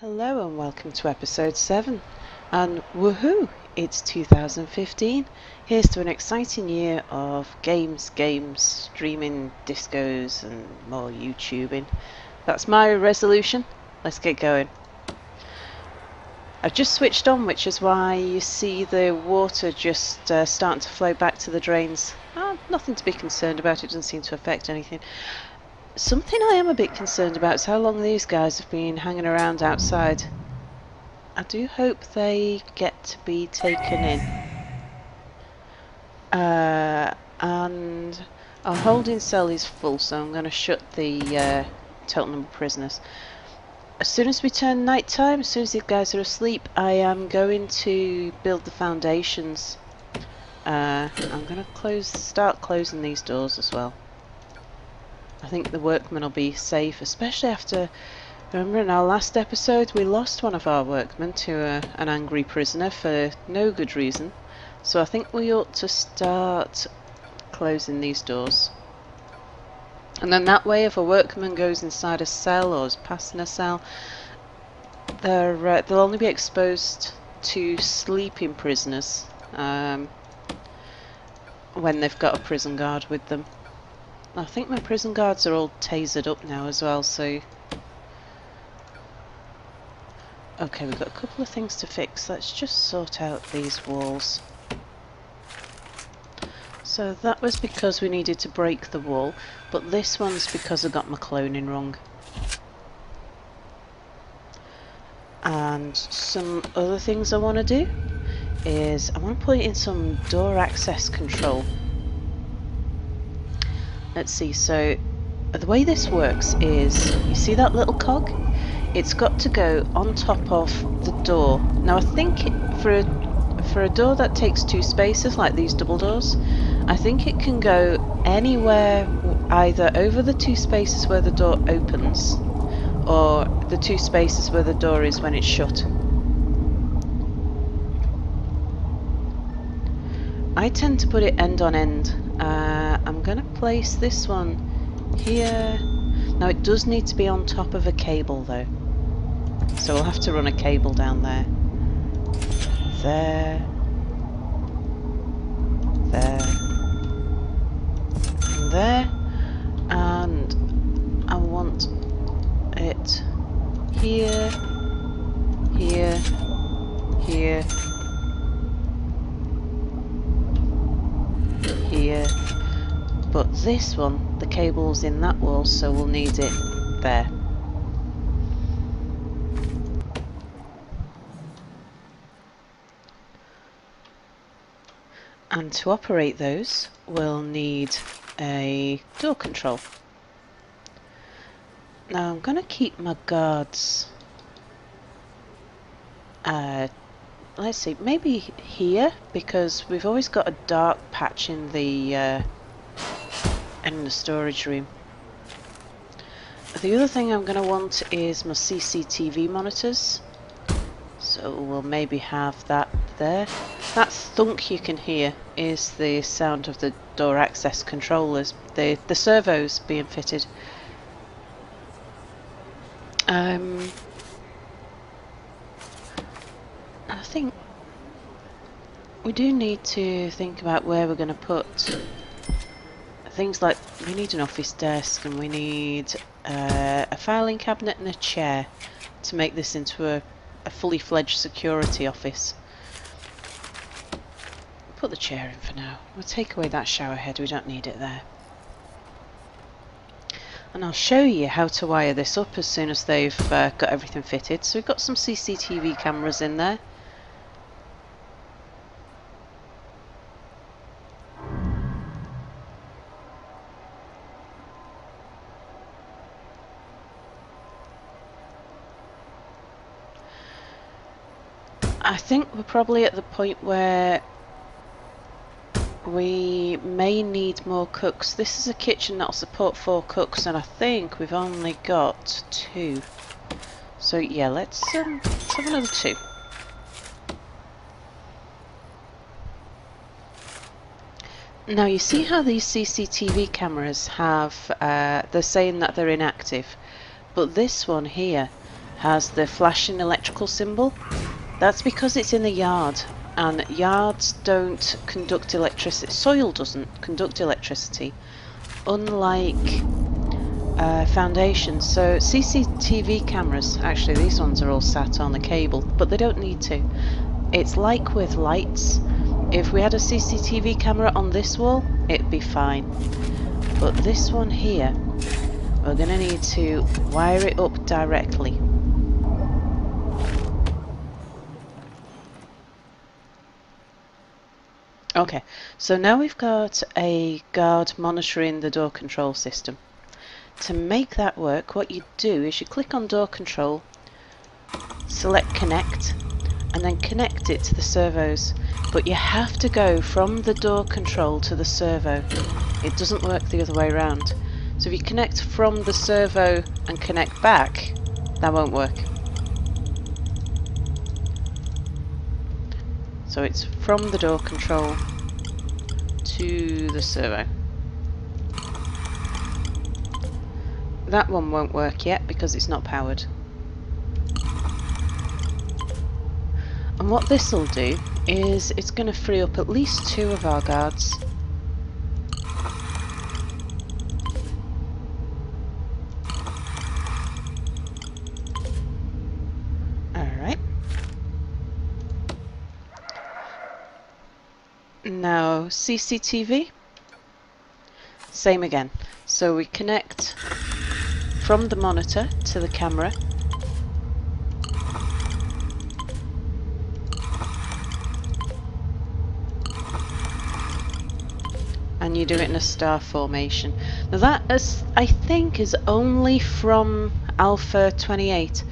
Hello and welcome to episode 7, and woohoo, it's 2015. Here's to an exciting year of games, streaming, discos and more YouTubing. That's my resolution. Let's get going. I've just switched on, which is why you see the water just starting to flow back to the drains. Nothing to be concerned about, it doesn't seem to affect anything. Something I am a bit concerned about is how long these guys have been hanging around outside. I do hope they get to be taken in. And our holding cell is full, so I'm going to shut the total number of prisoners. As soon as we turn night time, as soon as these guys are asleep, I am going to build the foundations. I'm going to start closing these doors as well. I think the workmen will be safe, especially after, remember in our last episode we lost one of our workmen to an angry prisoner for no good reason. So I think we ought to start closing these doors. And then that way, if a workman goes inside a cell or is passing a cell, they'll only be exposed to sleeping prisoners when they've got a prison guard with them. I think my prison guards are all tasered up now as well, so... Okay, we've got a couple of things to fix. Let's just sort out these walls. So that was because we needed to break the wall, but this one's because I got my cloning wrong. And some other things I want to do is I want to put in some door access control. Let's see, so the way this works is, you see that little cog? It's got to go on top of the door. Now I think for a door that takes 2 spaces, like these double doors, I think it can go anywhere either over the 2 spaces where the door opens, or the 2 spaces where the door is when it's shut. I tend to put it end on end. I'm going to place this one here. Now it does need to be on top of a cable though, so we'll have to run a cable down there. There. And there. And I want it here, here, here, here, but this one, the cable's in that wall, so we'll need it there. And to operate those, we'll need a door control. Now I'm going to keep my guards, let's see, maybe here, because we've always got a dark patch in the storage room. The other thing I'm going to want is my CCTV monitors, so we'll maybe have that there. That thunk you can hear is the sound of the door access controllers, the servos being fitted. I think we do need to think about where we're going to put things like, we need an office desk and we need a filing cabinet and a chair to make this into a fully fledged security office. Put the chair in for now. We'll take away that shower head, we don't need it there. And I'll show you how to wire this up as soon as they've got everything fitted. So we've got some CCTV cameras in there. I think we're probably at the point where we may need more cooks. This is a kitchen that'll support 4 cooks, and I think we've only got 2. So yeah, let's have another 2. Now you see how these CCTV cameras have, they're saying that they're inactive, but this one here has the flashing electrical symbol. That's because it's in the yard, and yards don't conduct electricity. Soil doesn't conduct electricity, unlike foundations. So CCTV cameras, actually these ones are all sat on a cable, but they don't need to. It's like with lights. If we had a CCTV camera on this wall, it'd be fine. But this one here, we're going to need to wire it up directly. Okay, so now we've got a guard monitoring the door control system. To make that work, what you do is you click on door control, select connect, and then connect it to the servos. But you have to go from the door control to the servo. It doesn't work the other way around. So if you connect from the servo and connect back, that won't work. So it's from the door control to the servo. That one won't work yet because it's not powered. And what this will do is it's going to free up at least 2 of our guards. Alright. Now CCTV, same again. So we connect from the monitor to the camera. And you do it in a star formation. Now that is, I think, is only from Alpha 28.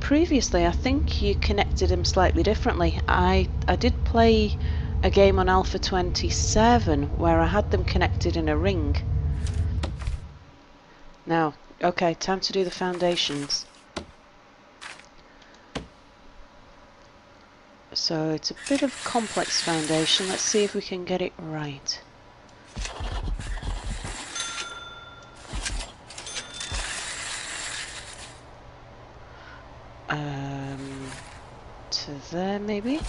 Previously I think you connected them slightly differently. I did play a game on Alpha 27 where I had them connected in a ring. Now, okay, time to do the foundations. So it's a bit of complex foundation. Let's see if we can get it right. To there maybe?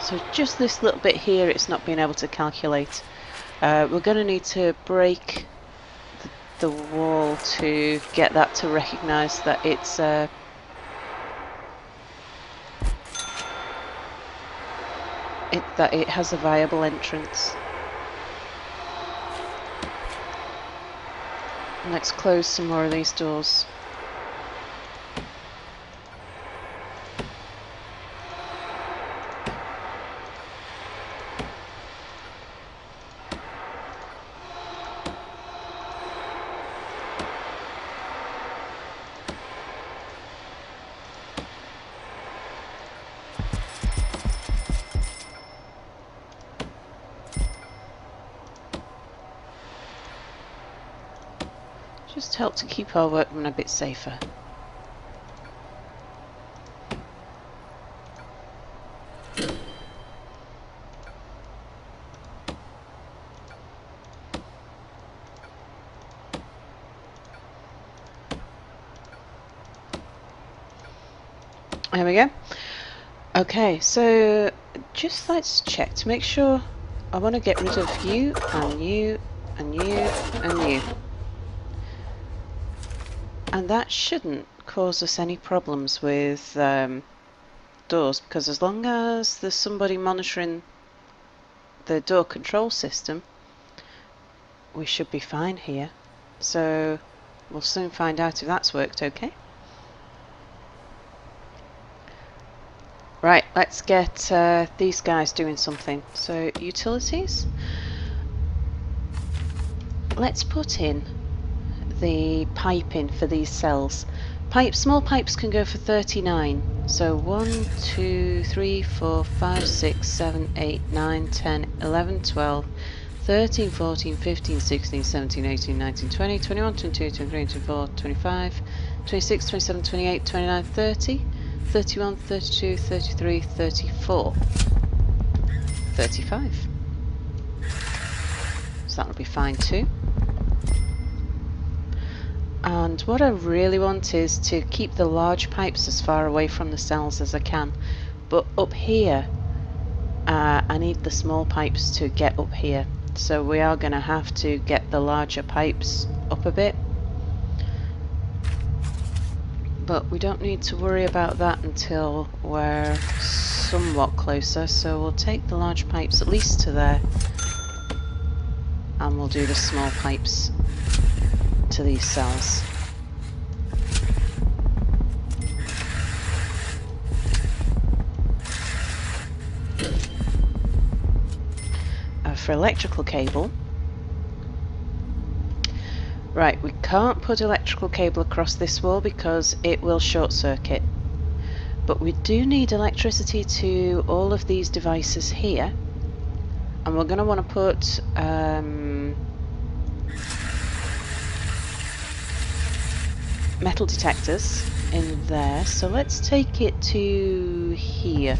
So just this little bit here it's not being able to calculate. We're going to need to break the wall to get that to recognise that it's that it has a viable entrance. Let's close some more of these doors. Just help to keep our workmen a bit safer. There we go. Okay, so just let's check to make sure. I want to get rid of you and you and you and you. And that shouldn't cause us any problems with doors, because as long as there's somebody monitoring the door control system, we should be fine here. So we'll soon find out if that's worked okay. Right, let's get these guys doing something. So utilities. Let's put in the piping for these cells. Small pipes can go for 39. So 1, 2, 3, 4, 5, 6, 7, 8, 9, 10, 11, 12, 13, 14, 15, 16, 17, 18, 19, 20, 21, 22, 23, 24, 25, 26, 27, 28, 29, 30, 31, 32, 33, 34, 35. So that'll be fine too. And what I really want is to keep the large pipes as far away from the cells as I can. But up here, I need the small pipes to get up here. So we are going to have to get the larger pipes up a bit. But we don't need to worry about that until we're somewhat closer. So we'll take the large pipes at least to there. And we'll do the small pipes to these cells. For electrical cable, right, we can't put electrical cable across this wall because it will short circuit, but we do need electricity to all of these devices here, and we're going to want to put metal detectors in there. So let's take it to here,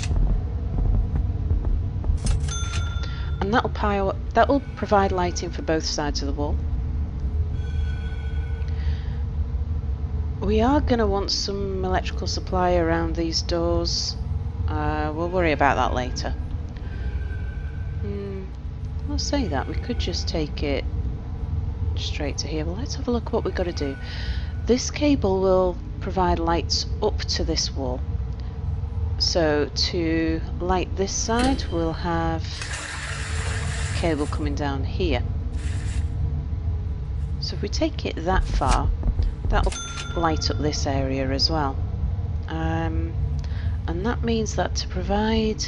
and that'll provide lighting for both sides of the wall. We are going to want some electrical supply around these doors. We'll worry about that later. I'll say that we could just take it straight to here. Well, let's have a look what we've got to do. This cable will provide lights up to this wall. So to light this side, we'll have cable coming down here. So if we take it that far, that'll light up this area as well. And that means that to provide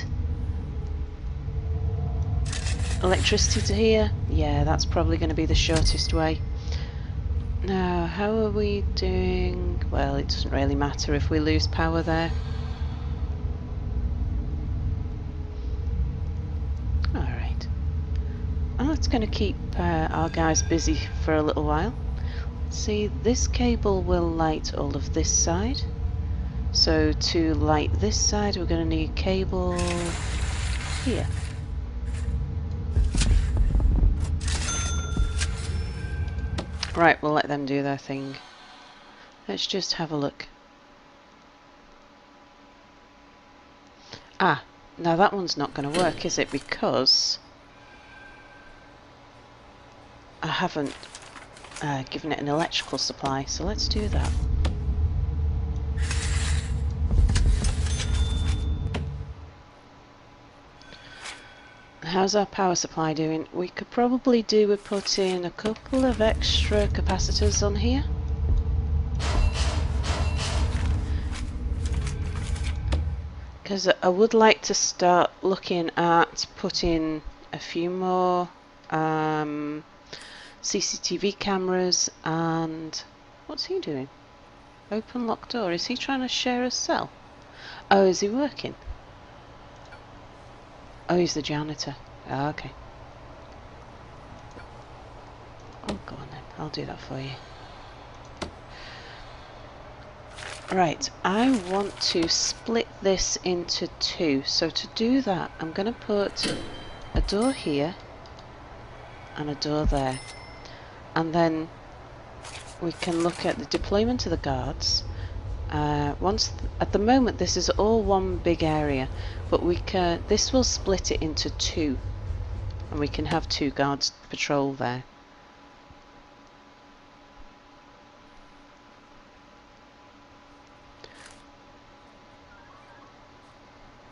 electricity to here, yeah, that's probably going to be the shortest way. Now, how are we doing? Well, it doesn't really matter if we lose power there. Alright. Well, that's going to keep our guys busy for a little while. See, this cable will light all of this side. So to light this side, we're going to need cable here. Right, we'll let them do their thing. Let's just have a look. Ah, now that one's not going to work, is it? Because I haven't given it an electrical supply, so let's do that. How's our power supply doing? We could probably do with putting a couple of extra capacitors on here. Because I would like to start looking at putting a few more CCTV cameras. And what's he doing? Open locked door. Is he trying to share a cell? Oh, is he working? Oh, he's the janitor. Oh, okay. Oh, go on then. I'll do that for you. Right, I want to split this into two. So to do that, I'm going to put a door here and a door there. And then we can look at the deployment of the guards. At the moment this is all one big area, but this will split it into two, and we can have two guards patrol there.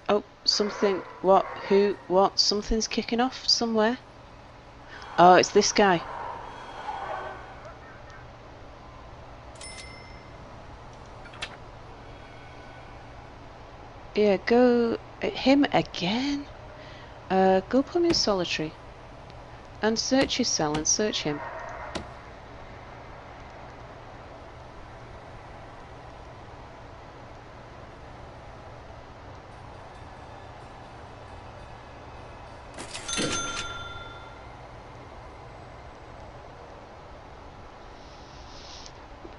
Oh, something, what, who, what, something's kicking off somewhere. Oh, it's this guy. Yeah, go him again. Go put him in solitary and search his cell and search him.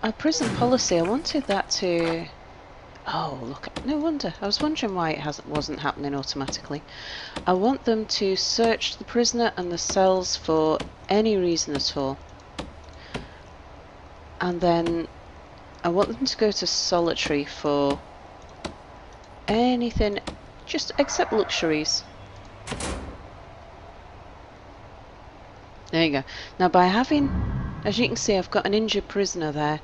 a prison policy, I wanted that to... Oh, look, no wonder. I was wondering why it wasn't happening automatically. I want them to search the prisoner and the cells for any reason at all. And then I want them to go to solitary for anything, just except luxuries. There you go. Now by having, as you can see, I've got an injured prisoner there,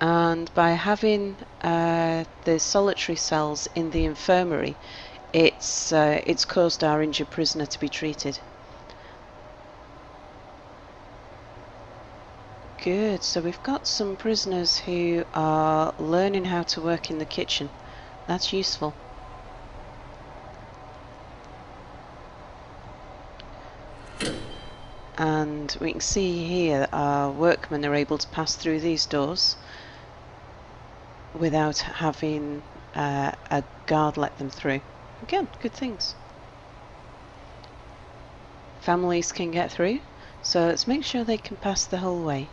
and by having the solitary cells in the infirmary, it's caused our injured prisoner to be treated. Good, so we've got some prisoners who are learning how to work in the kitchen. That's useful. And we can see here that our workmen are able to pass through these doors without having a guard let them through. Again, good things. Families can get through, so let's make sure they can pass the whole way.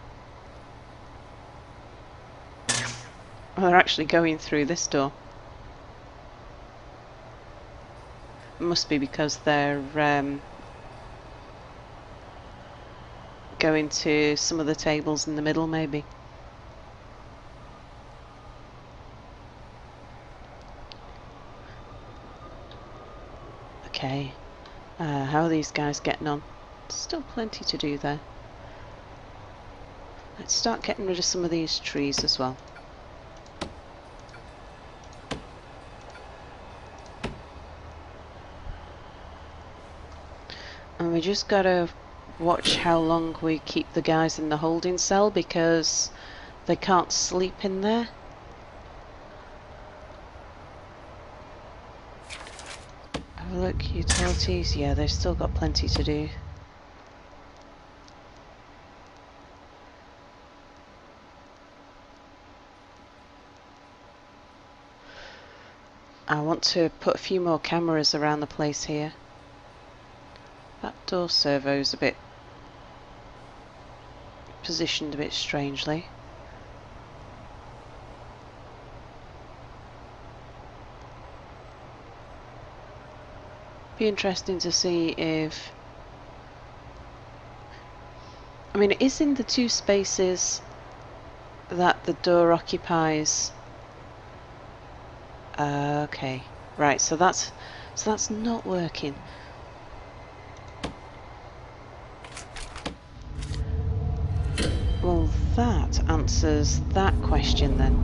Oh, they're actually going through this door. It must be because they're going to some of the tables in the middle, maybe. Okay, how are these guys getting on? Still plenty to do there. Let's start getting rid of some of these trees as well. And we just gotta watch how long we keep the guys in the holding cell, because they can't sleep in there. Have a look, utilities, yeah, they've still got plenty to do. I want to put a few more cameras around the place here. That door servo's a bit positioned a bit strangely. Be interesting to see if, I mean, it is in the two spaces that the door occupies. Okay, right, so that's not working. Well, that answers that question then.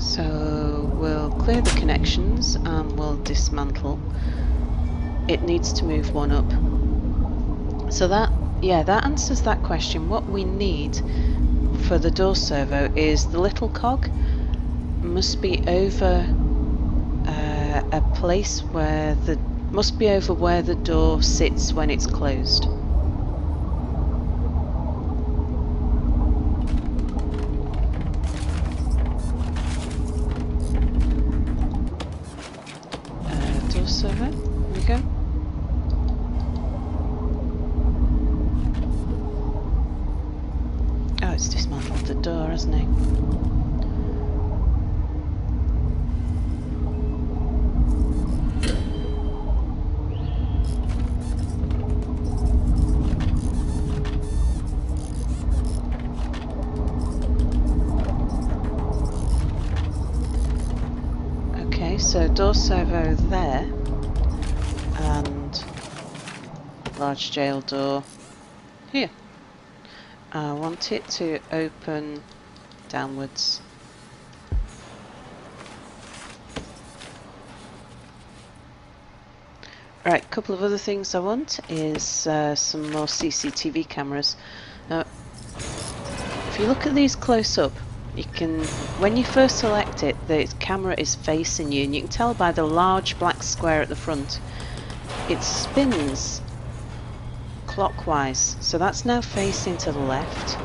So we'll clear the connections and we'll dismantle. It needs to move one up. So that, yeah, that answers that question. What we need for the door servo is the little cog must be over a place where must be over where the door sits when it's closed. Door servo, here we go. Oh, it's dismantled the door, hasn't it? So door servo there, and large jail door here. I want it to open downwards. Right, a couple of other things I want is some more CCTV cameras. Now, if you look at these close up, you can, when you first select it, the camera is facing you, and you can tell by the large black square at the front. It spins clockwise, so that's now facing to the left,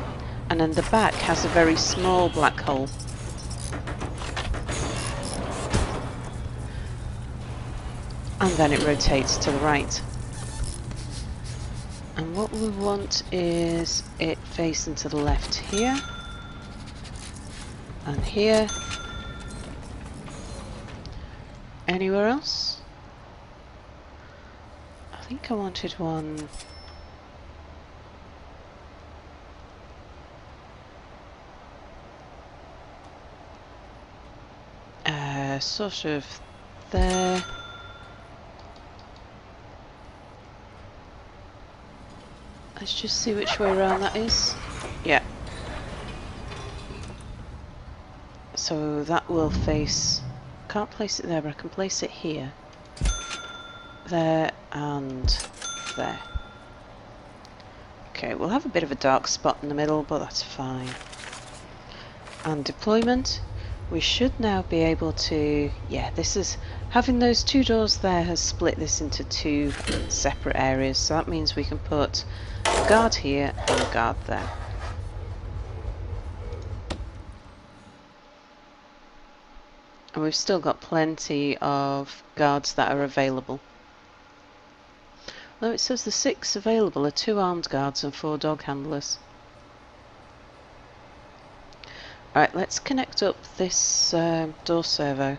and then the back has a very small black hole. And then it rotates to the right. And what we want is it facing to the left here. And here. Anywhere else? I think I wanted one... sort of there. Let's just see which way around that is. Yeah. So that will face... Can't place it there, but I can place it here. There and there. Okay, we'll have a bit of a dark spot in the middle, but that's fine. And deployment. We should now be able to... Yeah, this is... Having those two doors there has split this into two separate areas. So that means we can put a guard here and a guard there. And we've still got plenty of guards that are available. Though it says the 6 available are 2 armed guards and 4 dog handlers. Alright, let's connect up this door servo.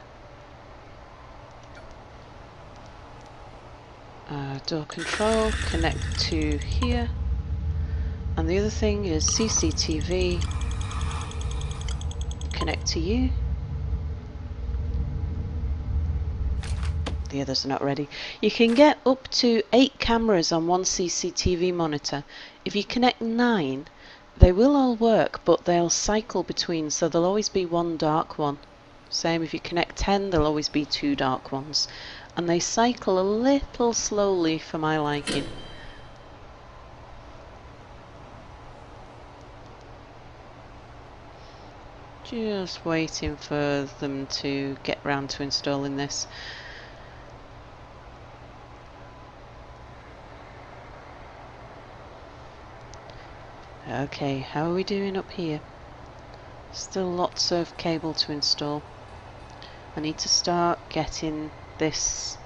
Door control, connect to here. And the other thing is CCTV, connect to you. The others are not ready. You can get up to 8 cameras on one CCTV monitor. If you connect 9, they will all work, but they'll cycle between, so there'll always be one dark one. Same if you connect 10, there'll always be 2 dark ones. And they cycle a little slowly for my liking. Just waiting for them to get round to installing this. Okay, how are we doing up here? Still lots of cable to install. I need to start getting this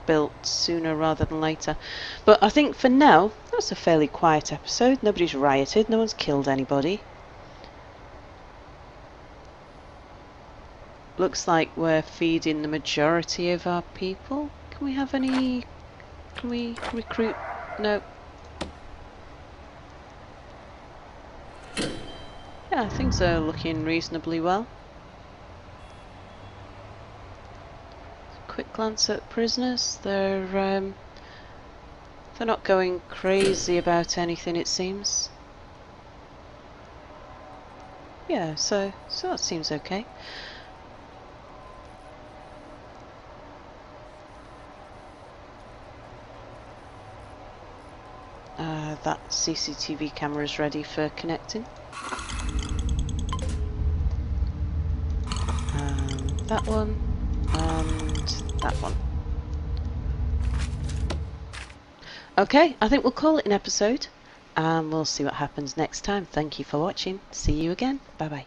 built sooner rather than later. But I think for now, that's a fairly quiet episode. Nobody's rioted, no one's killed anybody. Looks like we're feeding the majority of our people. Can we have any... Can we recruit? No. Yeah, things are looking reasonably well. Quick glance at prisoners. They're not going crazy about anything, it seems. Yeah, so that seems okay. That CCTV camera is ready for connecting. That one, and that one. Okay, I think we'll call it an episode, and we'll see what happens next time. Thank you for watching. See you again. Bye bye.